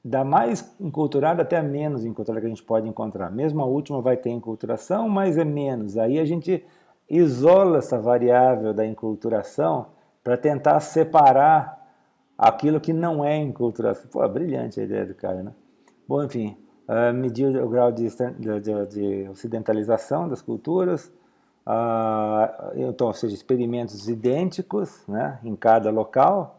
da mais enculturada até a menos enculturada que a gente pode encontrar. Mesmo a última vai ter enculturação, mas é menos. Aí a gente isola essa variável da enculturação para tentar separar aquilo que não é enculturação. Pô, brilhante a ideia do cara, né? Bom, enfim, medir o grau de ocidentalização das culturas, então, ou seja, experimentos idênticos, né, em cada local,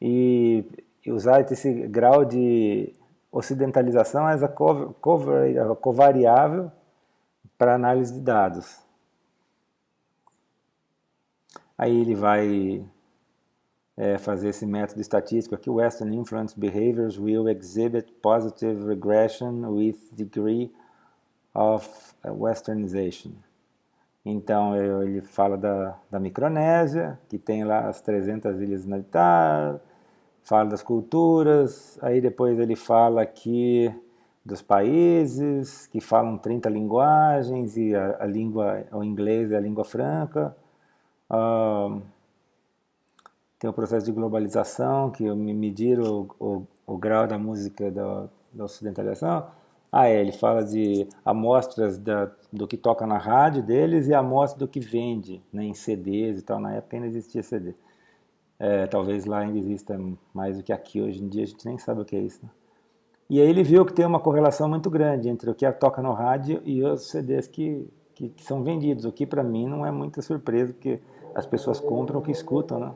e usar esse grau de ocidentalização as a covariável para análise de dados. Aí ele vai fazer esse método estatístico aqui. Western influence behaviors will exhibit positive regression with degree of westernization. Então ele fala da Micronésia, que tem lá as 300 ilhas inabitadas, fala das culturas, aí depois ele fala aqui dos países que falam 30 linguagens e a língua, o inglês é a língua franca. Tem o processo de globalização, que medir o grau da música da ocidentalização. Ele fala de amostras do que toca na rádio deles e amostras do que vende, né, em CDs e tal. Na época ainda existia CD. Talvez lá ainda exista mais do que aqui. Hoje em dia a gente nem sabe o que é isso, né? E aí ele viu que tem uma correlação muito grande entre o que toca no rádio e os CDs que são vendidos, o que para mim não é muita surpresa, porque as pessoas compram o que escutam, né?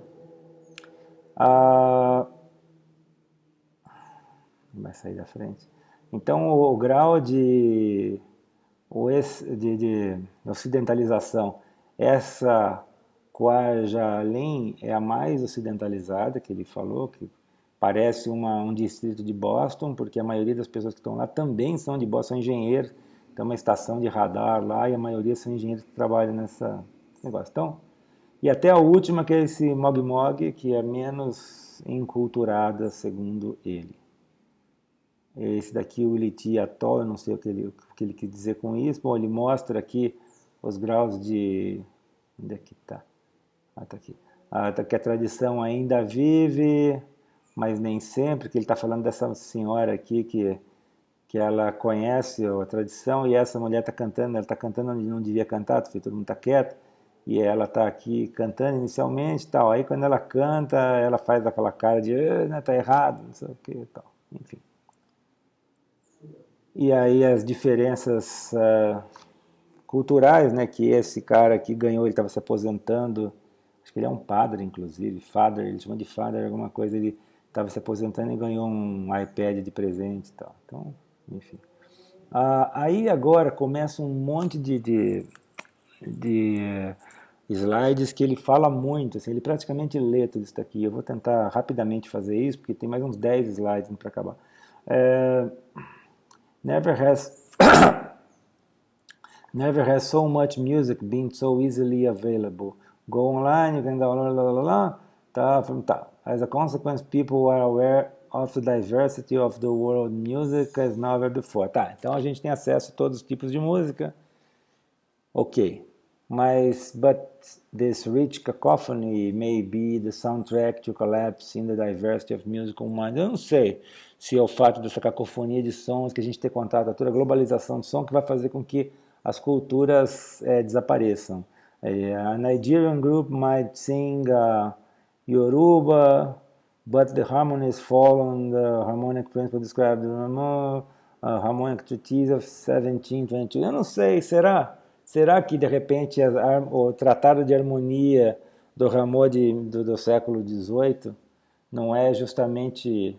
Vai sair da frente. Então o grau de ocidentalização, essa Kwajalein é a mais ocidentalizada que ele falou, que parece um distrito de Boston, porque a maioria das pessoas que estão lá também são de Boston, são engenheiros, tem uma estação de radar lá e a maioria são engenheiros que trabalham nesse negócio. Então, e até a última, que é esse Mog Mog, que é menos enculturada, segundo ele. Esse daqui, o Iliti Atoll, eu não sei o que ele quis dizer com isso. Bom, ele mostra aqui os graus de... Onde é que está? Está aqui. Que a tradição ainda vive, mas nem sempre, que ele está falando dessa senhora aqui que ela conhece a tradição e essa mulher está cantando, ela está cantando onde não devia cantar, todo mundo está quieto, e ela está aqui cantando inicialmente, tal. Aí quando ela canta, ela faz aquela cara de está errado, não sei o que, tal. Enfim. E aí as diferenças culturais, né, que esse cara aqui ganhou, ele estava se aposentando, acho que ele é um padre, inclusive, father, ele chama de father alguma coisa, ele estava se aposentando e ganhou um iPad de presente e tal. Então, enfim. Aí agora começa um monte de slides que ele fala muito, assim, ele praticamente lê tudo isso daqui. Eu vou tentar rapidamente fazer isso, porque tem mais uns 10 slides para acabar. Never has so much music been so easily available. Go online, you can download, tá. As a consequence, people are aware of the diversity of the world music as never before. Tá, então a gente tem acesso a todos os tipos de música. Ok. But this rich cacophony may be the soundtrack to collapse in the diversity of musical minds. Eu não sei se é o fato dessa cacofonia de sons que a gente tem contato, a toda a globalização de som que vai fazer com que as culturas desapareçam. A Nigerian group might sing Yoruba, but the harmonies fall on the harmonic principle described in the harmonic treatise of 1722. Eu não sei, será que de repente o tratado de harmonia do Rameau do século XVIII não é justamente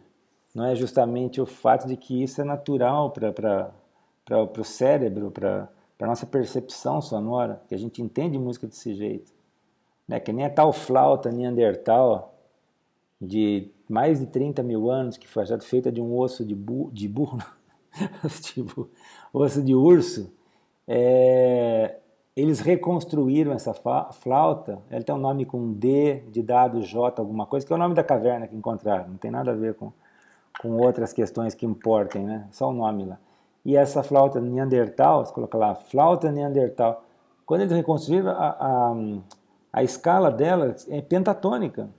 o fato de que isso é natural para o cérebro, para a nossa percepção sonora, que a gente entende música desse jeito, né? Que nem a tal flauta Neandertal de mais de 30 mil anos, que foi feita de um osso de burro, tipo, osso de urso. Eles reconstruíram essa flauta, ela tem um nome com D, de dado, J, alguma coisa, que é o nome da caverna que encontraram, não tem nada a ver com outras questões que importem, né? Só o nome lá. E essa flauta Neandertal, você coloca lá, flauta Neandertal, quando eles reconstruíram, a escala dela é pentatônica.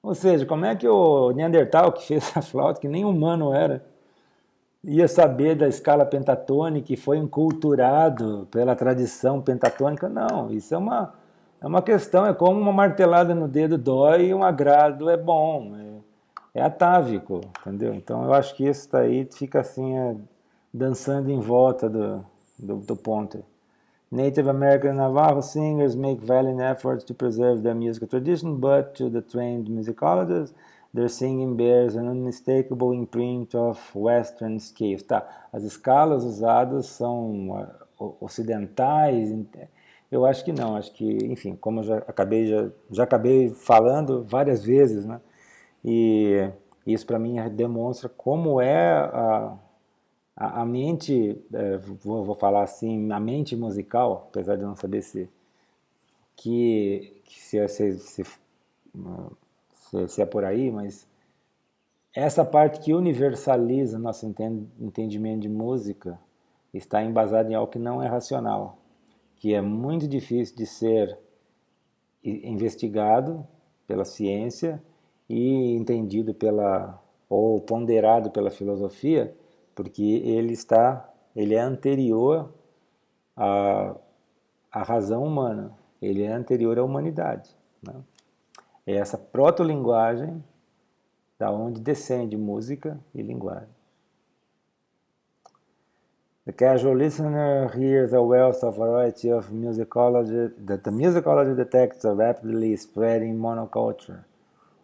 Ou seja, como é que o Neandertal que fez essa flauta, que nem humano era, ia saber da escala pentatônica e foi enculturado pela tradição pentatônica? Não, isso é uma questão, é como uma martelada no dedo dói e um agrado é bom, é atávico, entendeu? Então eu acho que isso daí fica assim, dançando em volta do ponto. Native American and Navajo singers make valiant efforts to preserve their musical tradition, but to the trained musicologists, their singing bears an unmistakable imprint of Western scales. Tá, as escalas usadas são ocidentais. Eu acho que não, acho que, enfim, como eu já acabei falando várias vezes, né? E isso para mim demonstra como é a mente, vou falar assim, a mente musical, apesar de não saber se é por aí, mas essa parte que universaliza nosso entendimento de música está embasada em algo que não é racional, que é muito difícil de ser investigado pela ciência e entendido ou ponderado pela filosofia, porque ele é anterior à razão humana, ele é anterior à humanidade, né? É essa proto-linguagem da onde descende música e linguagem. The casual listener hears a wealth of variety of musicology that the musicology detects a rapidly spreading monoculture,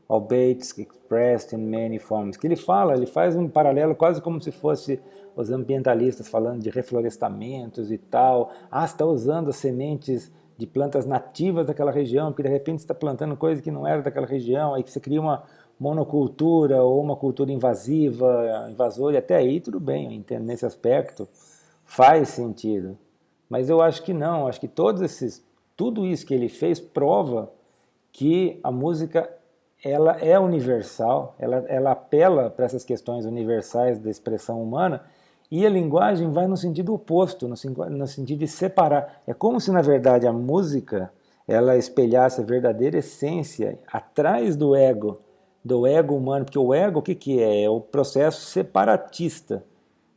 albeit expressed in many forms. Que ele faz um paralelo quase como se fosse os ambientalistas falando de reflorestamentos e tal. Você está usando as sementes de plantas nativas daquela região, porque de repente você está plantando coisa que não era daquela região, aí que você cria uma monocultura ou uma cultura invasora, e até aí tudo bem, eu entendo nesse aspecto, faz sentido. Mas eu acho que não, acho que tudo isso que ele fez prova que a música ela é universal, ela apela para essas questões universais da expressão humana, e a linguagem vai no sentido oposto, no sentido de separar. É como se, na verdade, a música ela espelhasse a verdadeira essência atrás do ego humano, porque o ego, o que é? É o processo separatista,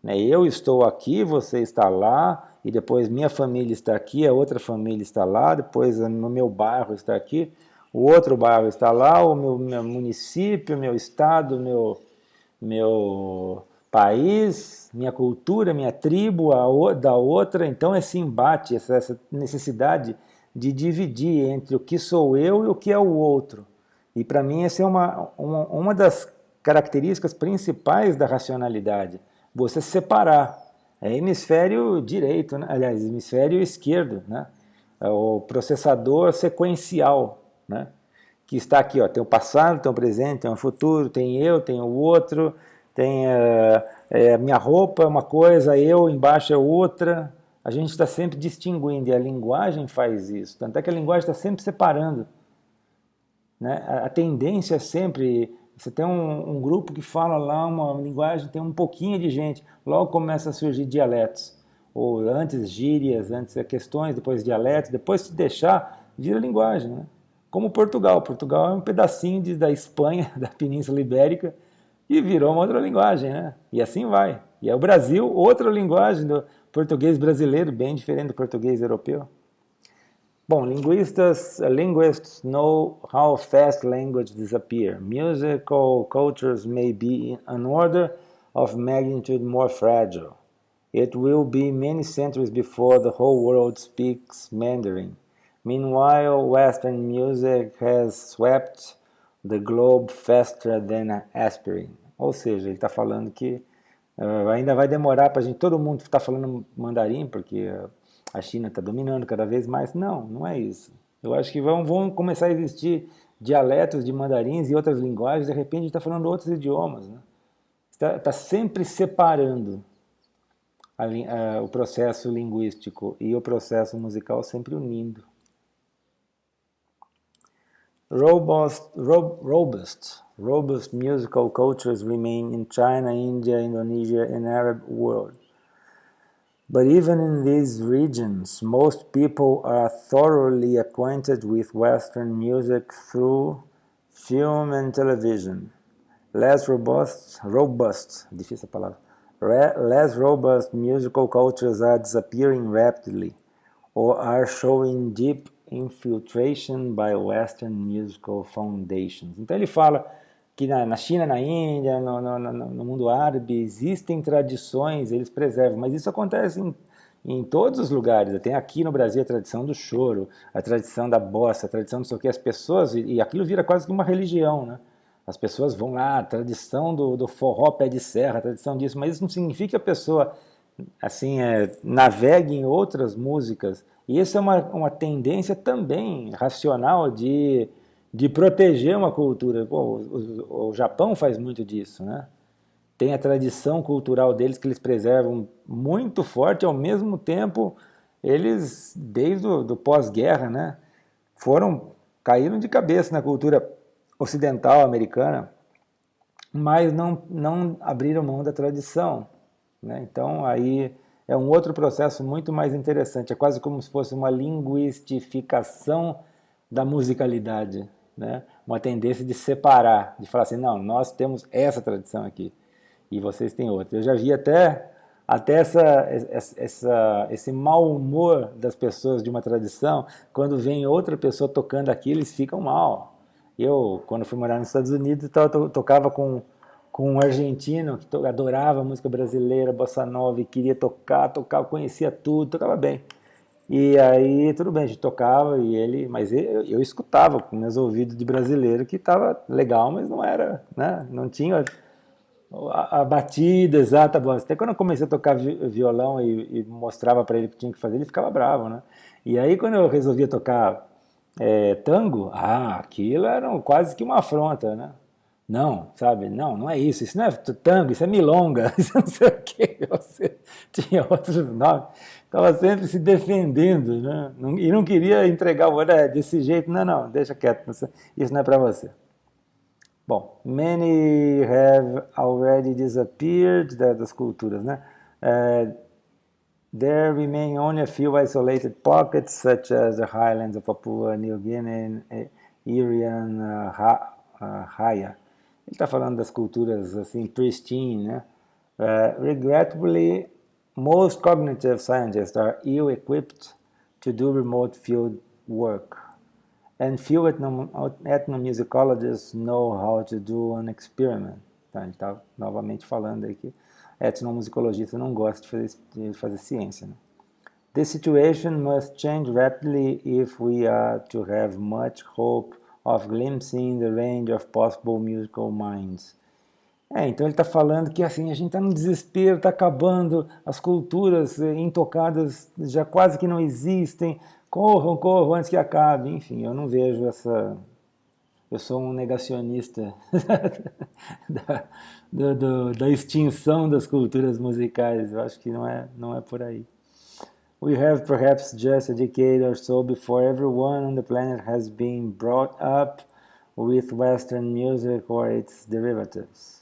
né? Eu estou aqui, você está lá, e depois minha família está aqui, a outra família está lá, depois no meu bairro está aqui, o outro bairro está lá, o meu município, meu estado, meu país, minha cultura, minha tribo, da outra. Então esse embate, essa necessidade de dividir entre o que sou eu e o que é o outro. E para mim essa é uma das características principais da racionalidade, você separar. É hemisfério direito, né? Aliás, hemisfério esquerdo, né? É o processador sequencial, né? Que está aqui, ó, tem o passado, tem o presente, tem o futuro, tem eu, tem o outro, tem minha roupa é uma coisa, eu embaixo é outra. A gente está sempre distinguindo e a linguagem faz isso. Tanto é que a linguagem está sempre separando, né? A tendência é sempre, você tem um grupo que fala lá uma linguagem, tem um pouquinho de gente, logo começa a surgir dialetos, ou antes gírias, antes questões, depois dialetos, depois se deixar, vira linguagem, né? Como Portugal é um pedacinho da Espanha, da Península Ibérica, e virou uma outra linguagem, né? E assim vai. E é o Brasil, outra linguagem do português brasileiro, bem diferente do português europeu. Bom, linguists know how fast language disappear. Musical cultures may be an order of magnitude more fragile. It will be many centuries before the whole world speaks Mandarin. Meanwhile, Western music has swept the globe faster than aspirin. Ou seja, ele está falando que ainda vai demorar para a gente, todo mundo está falando mandarim, porque a China está dominando cada vez mais. Não, não é isso. Eu acho que vão começar a existir dialetos de mandarins e outras linguagens, de repente está falando outros idiomas. Né? Está sempre separando o processo linguístico e o processo musical, sempre unindo. Robust musical cultures remain in China, India, Indonesia, and Arab world. But even in these regions, most people are thoroughly acquainted with Western music through film and television. Less robust, difícil a palavra, less robust musical cultures are disappearing rapidly or are showing deep infiltration by Western musical foundations. Então ele fala que na China, na Índia, no mundo árabe, existem tradições, eles preservam, mas isso acontece em todos os lugares. Tem aqui no Brasil a tradição do choro, a tradição da bossa, a tradição não sei o que, as pessoas, e aquilo vira quase que uma religião, né? As pessoas vão lá, a tradição do forró pé de serra, a tradição disso, mas isso não significa que a pessoa assim, navegue em outras músicas. E isso é uma tendência também racional de proteger uma cultura. Pô, o Japão faz muito disso, né? Tem a tradição cultural deles que eles preservam muito forte, ao mesmo tempo eles, desde o pós-guerra, né, caíram de cabeça na cultura ocidental americana, mas não abriram mão da tradição. Né? Então aí é um outro processo muito mais interessante, é quase como se fosse uma linguistificação da musicalidade, né? Uma tendência de separar, de falar assim, não, nós temos essa tradição aqui e vocês têm outra. Eu já vi até esse mau humor das pessoas de uma tradição, quando vem outra pessoa tocando aquilo, eles ficam mal. Eu, quando fui morar nos Estados Unidos, tocava com um argentino que adorava música brasileira, bossa nova, e queria tocar, conhecia tudo, tocava bem. E aí, tudo bem, a gente tocava, mas eu escutava com meus ouvidos de brasileiro que estava legal, mas não era, né? Não tinha a batida exata. Até quando eu comecei a tocar violão e mostrava para ele o que tinha que fazer, ele ficava bravo, né? E aí, quando eu resolvia tocar tango, aquilo era quase que uma afronta, né? Não, sabe? Não é isso. Isso não é tango, isso é milonga. Isso não sei o quê. Você tinha outros nomes. Estava sempre se defendendo, né? E não queria entregar o olho desse jeito. Não, deixa quieto. Isso não é para você. Bom, many have already disappeared, das culturas, né? There remain only a few isolated pockets, such as the highlands of Papua New Guinea and Irian Jaya. Ele está falando das culturas assim pristine, né? Regrettably, most cognitive scientists are ill-equipped to do remote field work, and few ethnomusicologists know how to do an experiment. Tá, ele está novamente falando aí que etnomusicologista não gosta de fazer ciência. Né? This situation must change rapidly if we are to have much hope of glimpsing the range of possible musical minds. Então ele está falando que assim, a gente está no desespero, está acabando, as culturas intocadas já quase que não existem, corram antes que acabe. Enfim, eu não vejo essa... Eu sou um negacionista da extinção das culturas musicais. Eu acho que não é por aí. We have perhaps just a decade or so before everyone on the planet has been brought up with Western music or its derivatives.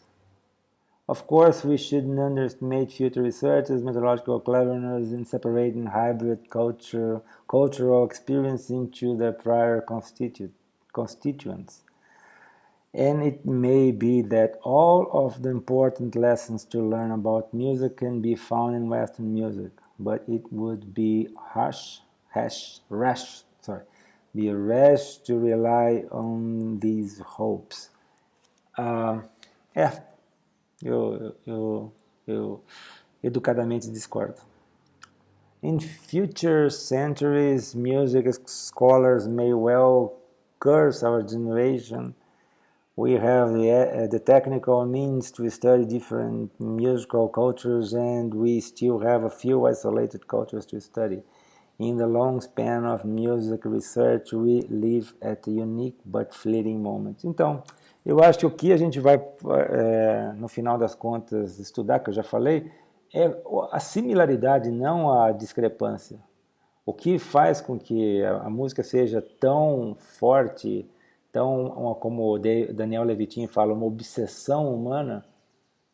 Of course, we shouldn't underestimate future researchers' methodological cleverness in separating hybrid cultural experience into their prior constituents. And it may be that all of the important lessons to learn about music can be found in Western music, but it would be rash sorry, be rash to rely on these hopes. É, eu educadamente discordo. In future centuries, music scholars may well curse our generation. We have the technical means to study different musical cultures, and we still have a few isolated cultures to study. In the long span of music research, we live at a unique but fleeting moment. Então, eu acho que o que a gente vai, no final das contas, estudar, que eu já falei, é a similaridade, não a discrepância. O que faz com que a música seja tão forte, tão, como o Daniel Levitin fala, uma obsessão humana,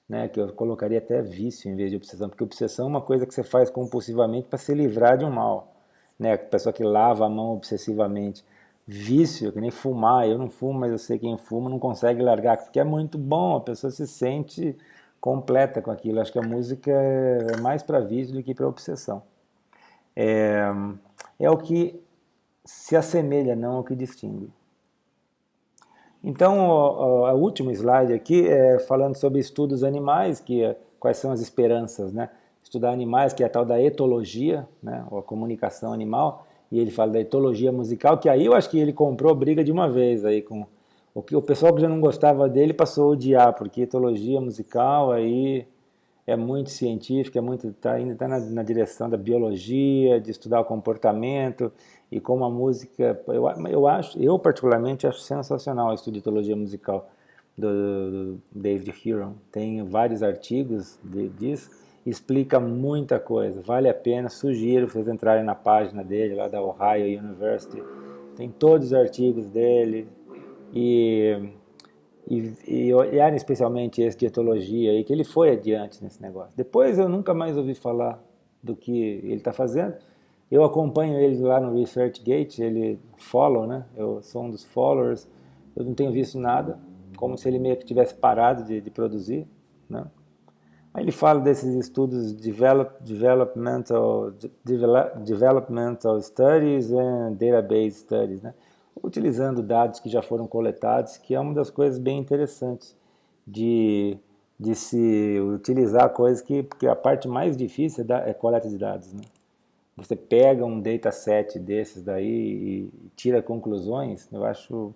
né, que eu colocaria até vício em vez de obsessão, porque obsessão é uma coisa que você faz compulsivamente para se livrar de um mal, né, a pessoa que lava a mão obsessivamente. Vício, que nem fumar, eu não fumo, mas eu sei quem fuma não consegue largar, porque é muito bom, a pessoa se sente completa com aquilo. Acho que a música é mais para vício do que para obsessão. É o que se assemelha, não o que distingue. Então, o último slide aqui é falando sobre estudos animais, quais são as esperanças, né? Estudar animais, que é a tal da etologia, né? Ou a comunicação animal, e ele fala da etologia musical, que aí eu acho que ele comprou briga de uma vez aí com o pessoal que já não gostava dele passou a odiar, porque etologia musical aí é muito científica, ainda está na direção da biologia, de estudar o comportamento e como a música, eu particularmente acho sensacional o estudo de teologia musical do David Huron. Tem vários artigos disso, explica muita coisa, vale a pena, sugiro vocês entrarem na página dele, lá da Ohio University, tem todos os artigos dele e olharem especialmente esse de etologia aí, que ele foi adiante nesse negócio. Depois eu nunca mais ouvi falar do que ele está fazendo. Eu acompanho ele lá no ResearchGate, ele follow, né? Eu sou um dos followers. Eu não tenho visto nada, como se ele meio que tivesse parado de produzir, né? Aí ele fala desses estudos developmental studies and database studies, né? Utilizando dados que já foram coletados, que é uma das coisas bem interessantes de se utilizar coisas porque a parte mais difícil é coleta de dados, né? Você pega um dataset desses daí e tira conclusões, eu acho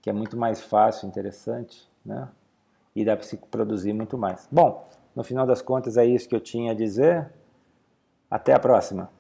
que é muito mais fácil, interessante, né? E dá para se produzir muito mais. Bom, no final das contas é isso que eu tinha a dizer. Até a próxima.